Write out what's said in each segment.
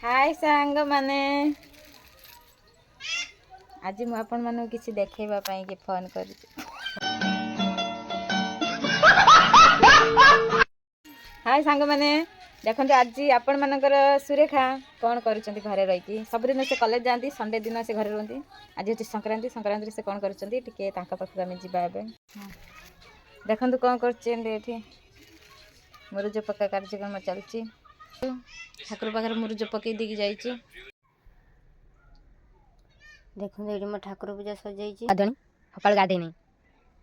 हाय सांग माने आज मु आपण मानू किसी देखैबा पई के फोन कर हाय सांग माने देखते आज आपण मानकर सुरेखा कौन करुँच घरे रही सबुदिन से कॉलेज जाती संडे दिन से घरे रुहति आज हूँ संक्रांति संक्रांति से कौन करें पाखक आम जा देखु कौन कर मुरुज पक्का कार्यक्रम चलती ठाकुर पाखे मुरुज पकई देकी जाइए देखो ये मो ठाकुर पूजा सजाई सका गाधे नहीं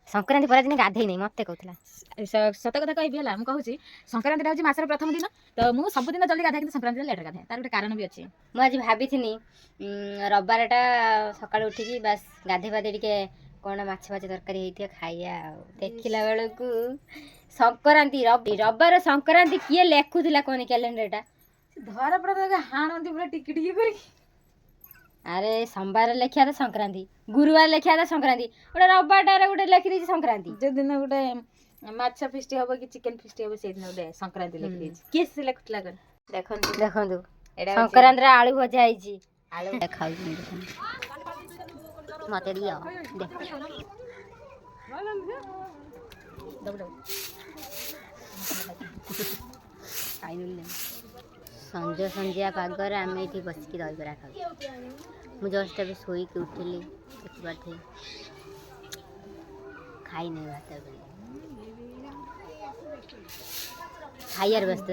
संक्रांति पर दिन गाधे नहीं मत कहला सत कथा कह मुझे संक्रांति हूँ मासर प्रथम दिन तो मुझे सबुदिन जल्दी गाधे संक्रांति लेट गाधे तार गोटे कारण भी अच्छी मुझे भाभी रविवारटा सका उठिकी बास गाधे पाधे टे कौन माछ फाछ तरकारी होती खाइया देखला बेलू संक्रांति रविवार संक्रांति किए लेखुला कौन कैलेंडर धरा पड़ा हाणती पूरा टिकी टिकी कर अरे सोमवार लिखा था संक्रांति गुरुवार लिखा था संक्रांति गोटे रविवार गोटे लिखी दी संक्रांति जो दिन गोटे माछ फिस्ट हम कि चिकेन फिस्ट हम से दिन गोटे संक्रांति लिखी किए से लिखुला देखो देखो संक्रांति आलू भजा है आलू खाऊ मत दियो संज संजिया पागर आम ये बसिक दहीबरा खाऊ जस्ट अभी शोक उठिली देखिए खाई नहीं भात खाइयार व्यस्त